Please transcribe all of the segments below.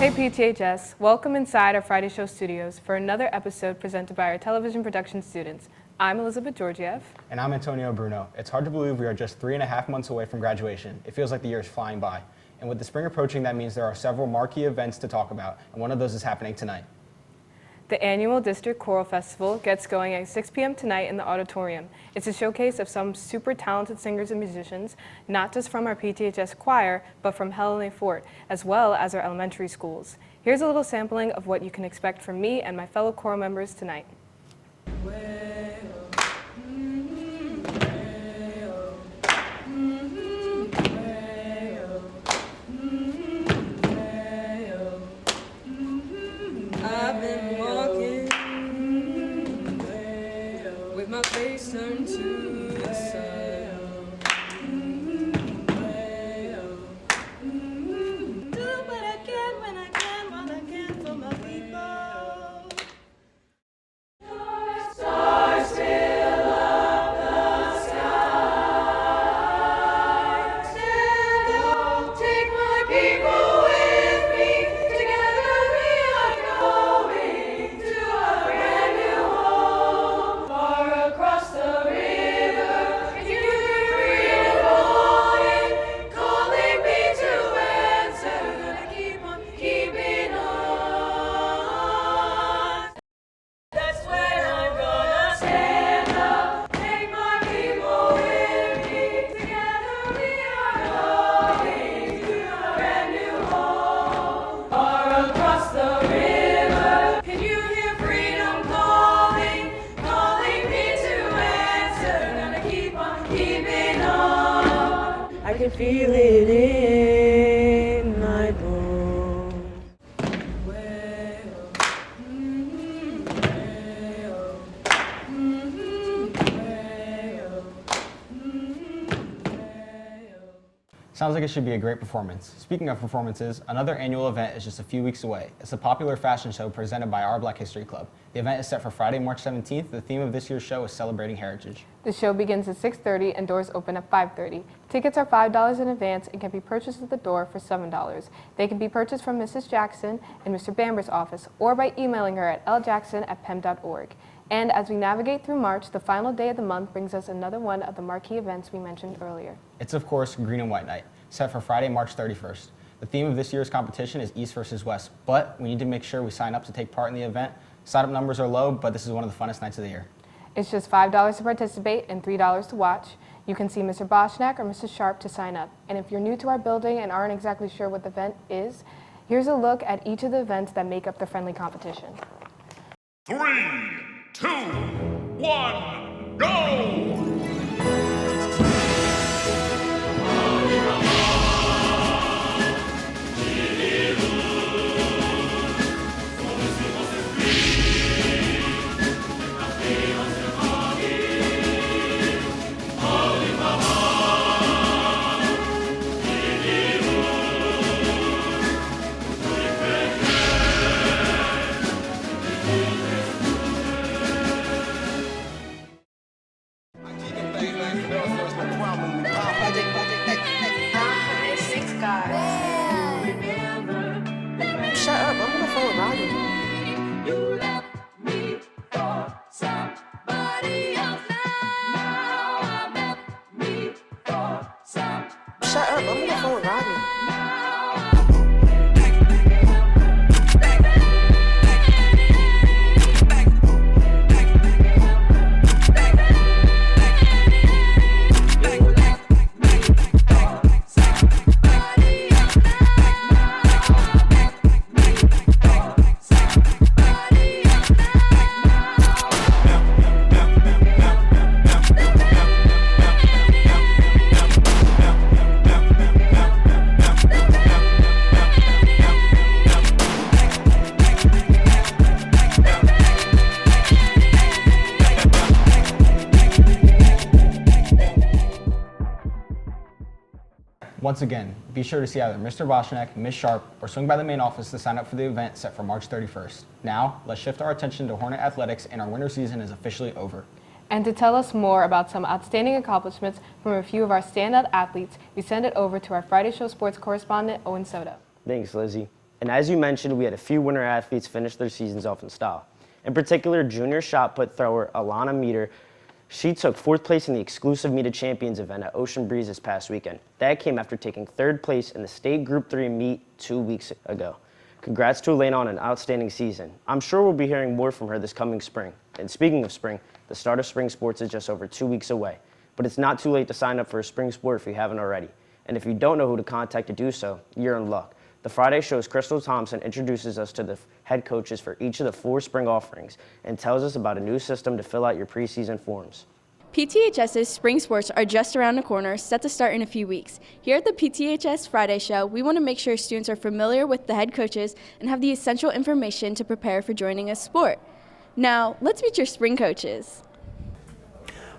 Hey PTHS, welcome inside our Friday Show studios for another episode presented by our television production students. I'm Elizabeth Georgiev. And I'm Antonio Bruno. It's hard to believe we are just 3.5 months away from graduation. It feels like the year is flying by. And with the spring approaching, that means there are several marquee events to talk about, and one of those is happening tonight. The annual District Choral Festival gets going at 6 p.m. tonight in the auditorium. It's a showcase of some super talented singers and musicians, not just from our PTHS choir, but from Helena Fort, as well as our elementary schools. Here's a little sampling of what you can expect from me and my fellow choral members tonight. I've been walking with my face turned to the sun. Do what I can when I can, what I can for my people. Stars fill up the sky. Stand up, take my people with me. Together we are going to a brand new home. Far across the river, and you hear freedom calling me to answer. Gonna keep on keeping on. That's when I'm gonna stand up, take my people with me. Together we are going to a brand new home. Far across the river, can you hear freedom calling me to answer? Gonna keep on keeping on. I can feel it in my bones. Sounds like it should be a great performance. Speaking of performances, another annual event is just a few weeks away. It's a popular fashion show presented by our Black History Club. The event is set for Friday, March 17th. The theme of this year's show is Celebrating Heritage. The show begins at 6:30 and doors open at 5:30. Tickets are $5 in advance and can be purchased at the door for $7. They can be purchased from Mrs. Jackson in Mr. Bamber's office or by emailing her at ljackson@pem.org. And as we navigate through March, the final day of the month brings us another one of the marquee events we mentioned earlier. It's, of course, Green and White Night, set for Friday, March 31st. The theme of this year's competition is East versus West, but we need to make sure we sign up to take part in the event. Sign-up numbers are low, but this is one of the funnest nights of the year. It's just $5 to participate and $3 to watch. You can see Mr. Boschnak or Mrs. Sharp to sign up. And if you're new to our building and aren't exactly sure what the event is, here's a look at each of the events that make up the friendly competition. 3, 2, 1, go! Shut up, I'm gonna phone Robbie. You left me for somebody else. Now I left me for somebody else. Shut up, I'm gonna phone Robbie. Once again, be sure to see either Mr. Boschnak, Ms. Sharp, or swing by the main office to sign up for the event set for March 31st. Now, let's shift our attention to Hornet Athletics, and our winter season is officially over. And to tell us more about some outstanding accomplishments from a few of our standout athletes, we send it over to our Friday Show sports correspondent, Owen Soto. Thanks, Lizzie. And as you mentioned, we had a few winter athletes finish their seasons off in style. In particular, junior shot put thrower Alana Meter, she took 4th place in the exclusive Meet of Champions event at Ocean Breeze this past weekend. That came after taking 3rd place in the state Group 3 meet 2 weeks ago. Congrats to Elena on an outstanding season. I'm sure we'll be hearing more from her this coming spring. And speaking of spring, the start of spring sports is just over 2 weeks away. But it's not too late to sign up for a spring sport if you haven't already. And if you don't know who to contact to do so, you're in luck. The Friday Show's Crystal Thompson introduces us to the head coaches for each of the 4 spring offerings and tells us about a new system to fill out your preseason forms. PTHS's spring sports are just around the corner, set to start in a few weeks. Here at the PTHS Friday Show, we want to make sure students are familiar with the head coaches and have the essential information to prepare for joining a sport. Now, let's meet your spring coaches.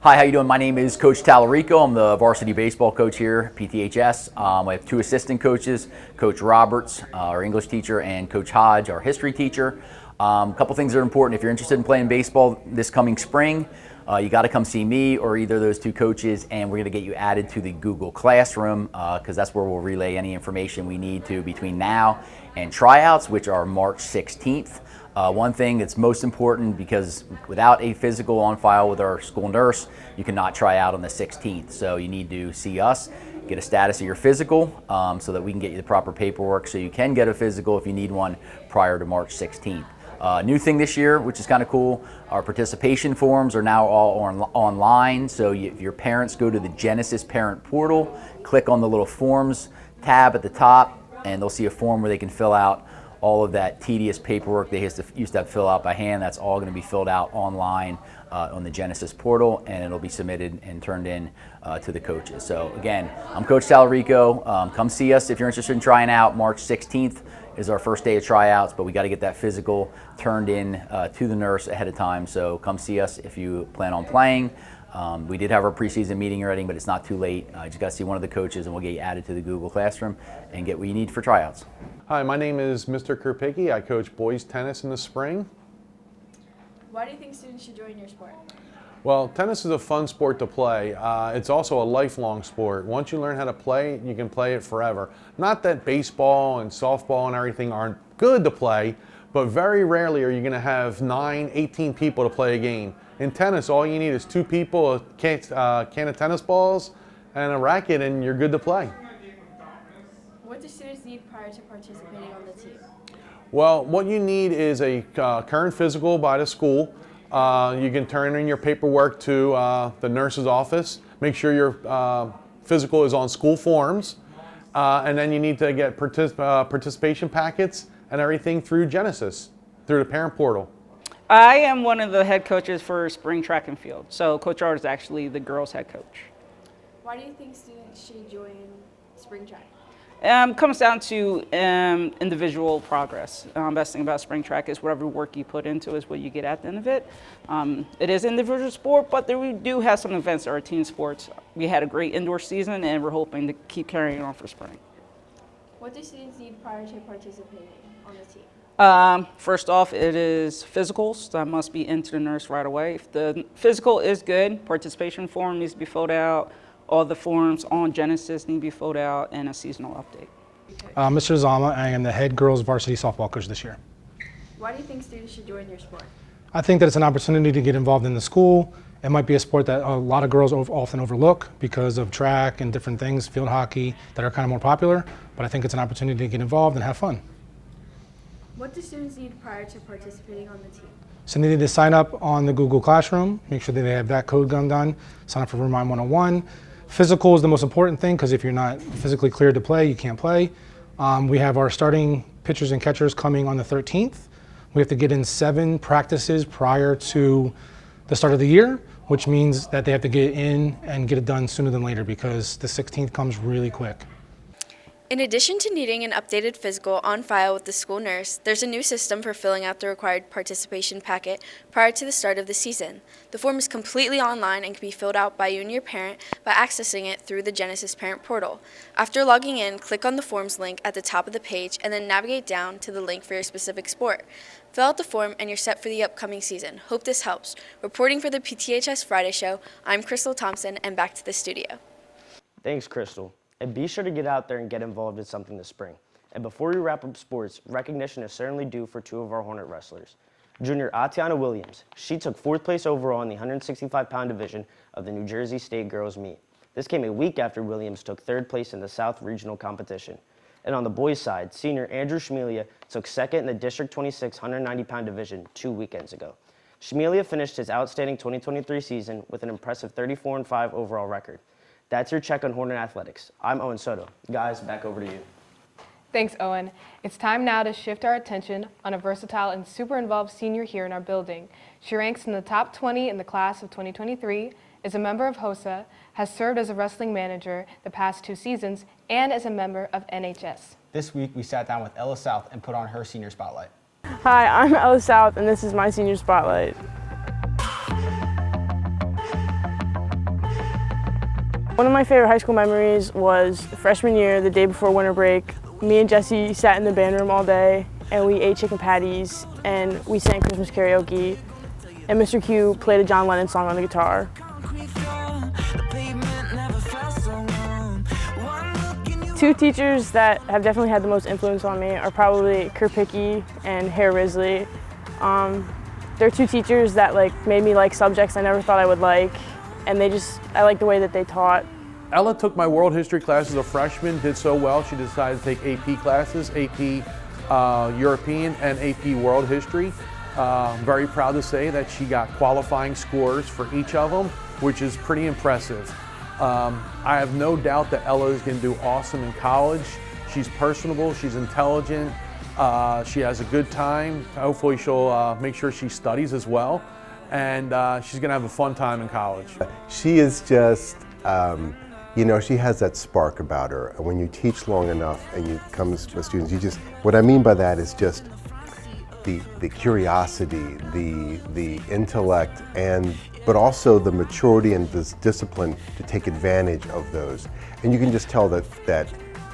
Hi, how you doing? My name is Coach Tallarico. I'm the varsity baseball coach here at PTHS. I have 2 assistant coaches, Coach Roberts, our English teacher, and Coach Hodge, our history teacher. A couple things that are important. If you're interested in playing baseball this coming spring, you got to come see me or either of those 2 coaches, and we're going to get you added to the Google Classroom because that's where we'll relay any information we need to between now and tryouts, which are March 16th. One thing that's most important, because without a physical on file with our school nurse, you cannot try out on the 16th. So you need to see us, get a status of your physical so that we can get you the proper paperwork so you can get a physical if you need one prior to March 16th. New thing this year, which is kind of cool, our participation forms are now all online. So if your parents go to the Genesis Parent Portal, click on the little Forms tab at the top, and they'll see a form where they can fill out all of that tedious paperwork they used to have to fill out by hand. That's all going to be filled out online on the Genesis portal, and it'll be submitted and turned in to the coaches. So again, I'm Coach Tallarico. Come see us if you're interested in trying out. March 16th is our first day of tryouts, but we got to get that physical turned in to the nurse ahead of time. So come see us if you plan on playing. We did have our preseason meeting already, but it's not too late. You just got to see one of the coaches, and we'll get you added to the Google Classroom and get what you need for tryouts. Hi, my name is Mr. Kerpicki. I coach boys tennis in the spring. Why do you think students should join your sport? Well, tennis is a fun sport to play. It's also a lifelong sport. Once you learn how to play, you can play it forever. Not that baseball and softball and everything aren't good to play, but very rarely are you going to have 9, 18 people to play a game. In tennis, all you need is 2 people, a can of tennis balls, and a racket, and you're good to play. What do students need prior to participating on the team? Well, what you need is a current physical by the school. You can turn in your paperwork to the nurse's office. Make sure your physical is on school forms. And then you need to get participation packets and everything through Genesis, through the parent portal. I am one of the head coaches for spring track and field. So Coach Art is actually the girls' head coach. Why do you think students should join spring track? Comes down to individual progress. Best thing about spring track is whatever work you put into is what you get at the end of it. It is an individual sport, but we do have some events that are team sports. We had a great indoor season, and we're hoping to keep carrying on for spring. What do students need prior to participating on the team? First off, it is physicals that must be into the nurse right away. If the physical is good, participation form needs to be filled out. All the forms on Genesis need to be filled out, and a seasonal update. Mr. Zama, I am the head girls varsity softball coach this year. Why do you think students should join your sport? I think that it's an opportunity to get involved in the school. It might be a sport that a lot of girls often overlook because of track and different things, field hockey, that are kind of more popular, but I think it's an opportunity to get involved and have fun. What do students need prior to participating on the team? So they need to sign up on the Google Classroom, make sure that they have that code gun done, sign up for Remind 101. Physical is the most important thing because if you're not physically cleared to play, you can't play. We have our starting pitchers and catchers coming on the 13th. We have to get in 7 practices prior to the start of the year, which means that they have to get in and get it done sooner than later because the 16th comes really quick. In addition to needing an updated physical on file with the school nurse, there's a new system for filling out the required participation packet prior to the start of the season. The form is completely online and can be filled out by you and your parent by accessing it through the Genesis Parent Portal. After logging in, click on the Forms link at the top of the page and then navigate down to the link for your specific sport. Fill out the form and you're set for the upcoming season. Hope this helps. Reporting for the PTHS Friday Show, I'm Crystal Thompson, and back to the studio. Thanks, Crystal. And be sure to get out there and get involved in something this spring. And before we wrap up sports, recognition is certainly due for two of our Hornet wrestlers. Junior Atiana Williams, she took 4th place overall in the 165-pound division of the New Jersey State Girls Meet. This came a week after Williams took 3rd place in the South Regional competition. And on the boys' side, senior Andrew Schmelia took 2nd in the District 26 190-pound division 2 weekends ago. Schmelia finished his outstanding 2023 season with an impressive 34-5 overall record. That's your check on Hornet Athletics. I'm Owen Soto. Guys, back over to you. Thanks, Owen. It's time now to shift our attention on a versatile and super involved senior here in our building. She ranks in the top 20 in the class of 2023, is a member of HOSA, has served as a wrestling manager the past 2 seasons, and is a member of NHS. This week, we sat down with Ella South and put on her senior spotlight. Hi, I'm Ella South, and this is my senior spotlight. One of my favorite high school memories was freshman year, the day before winter break. Me and Jesse sat in the band room all day, and we ate chicken patties, and we sang Christmas karaoke, and Mr. Q played a John Lennon song on the guitar. 2 teachers that have definitely had the most influence on me are probably Kerpicki and Hare Risley. They're 2 teachers that made me like subjects I never thought I would like, and I like the way that they taught. Ella took my world history class as a freshman, did so well, she decided to take AP classes, AP European and AP World History. Very proud to say that she got qualifying scores for each of them, which is pretty impressive. I have no doubt that Ella is going to do awesome in college. She's personable, she's intelligent, she has a good time. Hopefully she'll make sure she studies as well, and she's going to have a fun time in college. She is just, you know, she has that spark about her. And when you teach long enough and you come with students, what I mean by that is just the curiosity, the intellect, but also the maturity and this discipline to take advantage of those. And you can just tell that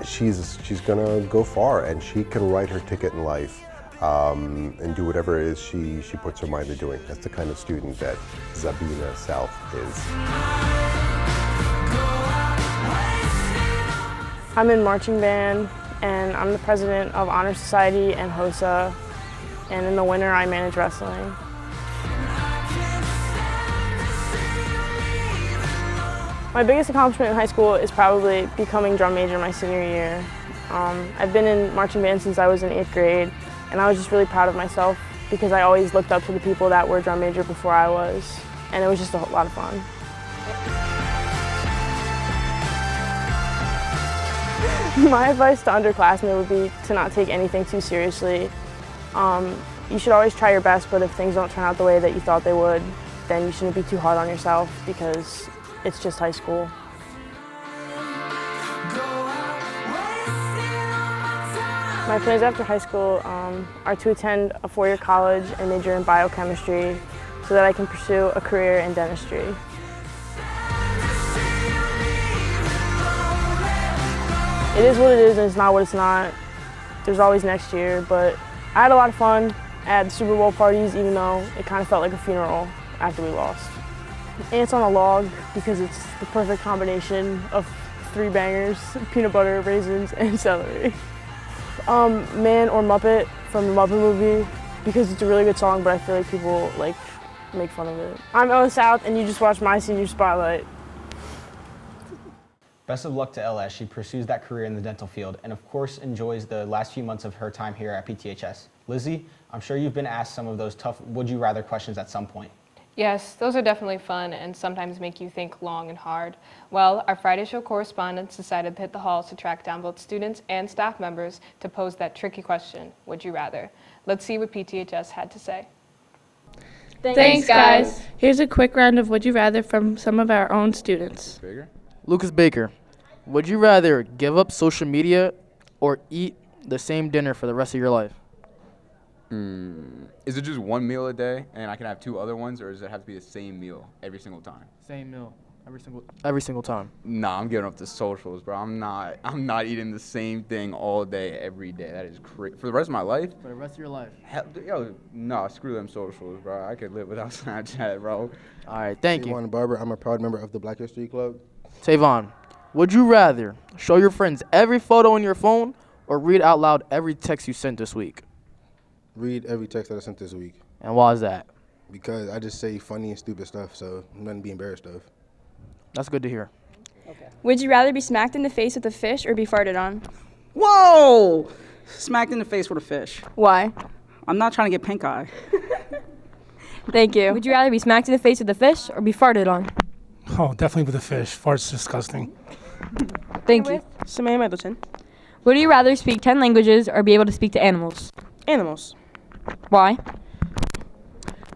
she's gonna go far, and she can write her ticket in life and do whatever it is she puts her mind to doing. That's the kind of student that Zabina South is. I'm in marching band, and I'm the president of Honor Society and HOSA, and in the winter I manage wrestling. My biggest accomplishment in high school is probably becoming drum major my senior year. I've been in marching band since I was in 8th grade, and I was just really proud of myself because I always looked up to the people that were drum major before I was, and it was just a lot of fun. My advice to underclassmen would be to not take anything too seriously. You should always try your best, but if things don't turn out the way that you thought they would, then you shouldn't be too hard on yourself because it's just high school. My plans after high school are to attend a 4-year college and major in biochemistry so that I can pursue a career in dentistry. It is what it is and it's not what it's not. There's always next year, but I had a lot of fun at the Super Bowl parties, even though it kind of felt like a funeral after we lost. Ants on a log because it's the perfect combination of 3 bangers, peanut butter, raisins, and celery. Man or Muppet from the Muppet movie because it's a really good song, but I feel like people make fun of it. I'm Ella South, and you just watched my senior spotlight. Best of luck to Ella as she pursues that career in the dental field and of course enjoys the last few months of her time here at PTHS. Lizzie, I'm sure you've been asked some of those tough would you rather questions at some point. Yes, those are definitely fun and sometimes make you think long and hard. Well, our Friday show correspondents decided to hit the halls to track down both students and staff members to pose that tricky question, would you rather? Let's see what PTHS had to say. Thanks, guys. Here's a quick round of Would You Rather from some of our own students. Lucas Baker, would you rather give up social media or eat the same dinner for the rest of your life? Is it just one meal a day and I can have 2 other ones, or does it have to be the same meal every single time? Same meal every single time. Nah, I'm giving up the socials, bro. I'm not eating the same thing all day every day. That is crazy. For the rest of my life? For the rest of your life. No, screw them socials, bro. I could live without Snapchat, bro. All right, thank you. Tavon Barber, I'm a proud member of the Black History Club. Tavon, would you rather show your friends every photo on your phone or read out loud every text you sent this week? Read every text that I sent this week. And why is that? Because I just say funny and stupid stuff, so nothing to be embarrassed of. That's good to hear. Would you rather be smacked in the face with a fish or be farted on? Whoa! Smacked in the face with a fish. Why? I'm not trying to get pink eye. Thank you. Would you rather be smacked in the face with a fish or be farted on? Oh, definitely with a fish. Fart's disgusting. Thank you. Samantha Middleton. Would you rather speak 10 languages or be able to speak to animals? Animals. Why?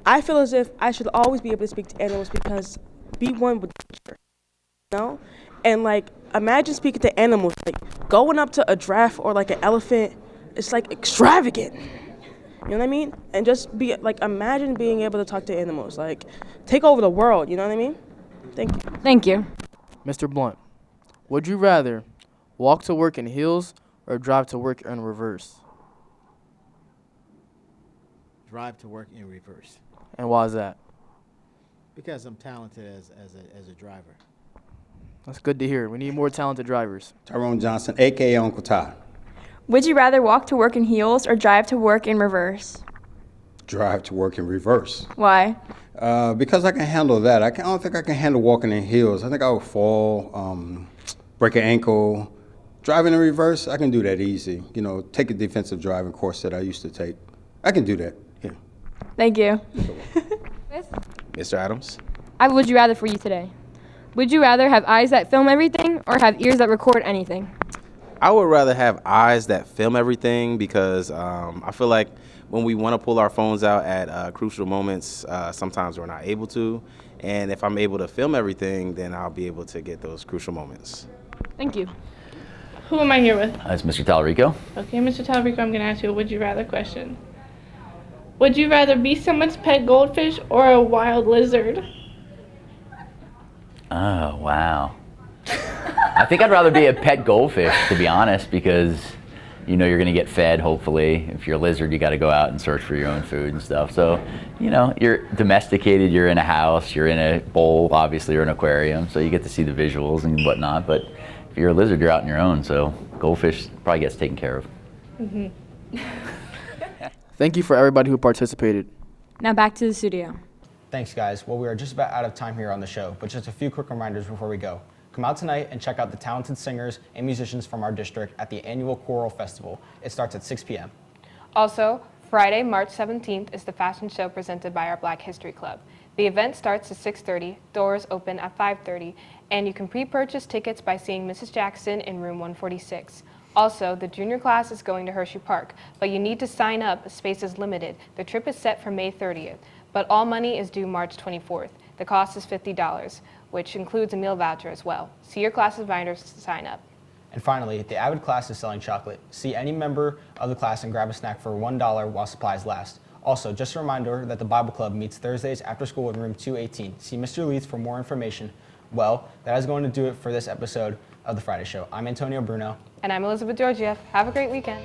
I feel as if I should always be able to speak to animals because be one with nature, you know? And like, imagine speaking to animals, like going up to a giraffe or like an elephant, it's like extravagant. You know what I mean? And just be like, imagine being able to talk to animals, like take over the world, you know what I mean? Thank you. Thank you. Mr. Blunt, would you rather walk to work in heels or drive to work in reverse? Drive to work in reverse. And why is that? Because I'm talented as a driver. That's good to hear. We need more talented drivers. Tyrone Johnson, a.k.a. Uncle Ty. Would you rather walk to work in heels or drive to work in reverse? Drive to work in reverse. Why? Because I can handle that. I don't think I can handle walking in heels. I think I would fall, break an ankle. Driving in reverse, I can do that easy. You know, take a defensive driving course that I used to take. I can do that, yeah. Thank you. Mr. Adams? I have a would you rather for you today. Would you rather have eyes that film everything or have ears that record anything? I would rather have eyes that film everything because I feel like when we want to pull our phones out at crucial moments, sometimes we're not able to. And if I'm able to film everything, then I'll be able to get those crucial moments. Thank you. Who am I here with? It's Mr. Talarico. Okay, Mr. Talarico, I'm going to ask you a would you rather question. Would you rather be someone's pet goldfish or a wild lizard? Oh, wow. I think I'd rather be a pet goldfish, to be honest, because you know you're going to get fed, hopefully. If you're a lizard, you got to go out and search for your own food and stuff. So, you know, you're domesticated, you're in a house, you're in a bowl, obviously you're in an aquarium, so you get to see the visuals and whatnot. But if you're a lizard, you're out on your own, so goldfish probably gets taken care of. Mm-hmm. Thank you for everybody who participated. Now back to the studio. Thanks, guys. Well, we are just about out of time here on the show, but just a few quick reminders before we go. Come out tonight and check out the talented singers and musicians from our district at the annual Choral Festival. It starts at 6 p.m. Also, Friday, March 17th is the fashion show presented by our Black History Club. The event starts at 6:30, doors open at 5:30, and you can pre-purchase tickets by seeing Mrs. Jackson in room 146. Also, the junior class is going to Hershey Park, but you need to sign up. Space is limited. The trip is set for May 30th, but all money is due March 24th. The cost is $50, which includes a meal voucher as well. See your class advisors to sign up. And finally, the Avid class is selling chocolate. See any member of the class and grab a snack for $1 while supplies last. Also, just a reminder that the Bible Club meets Thursdays after school in room 218. See Mr. Leeds for more information. Well, that is going to do it for this episode of The Friday Show. I'm Antonio Bruno. And I'm Elizabeth Georgiev. Have a great weekend.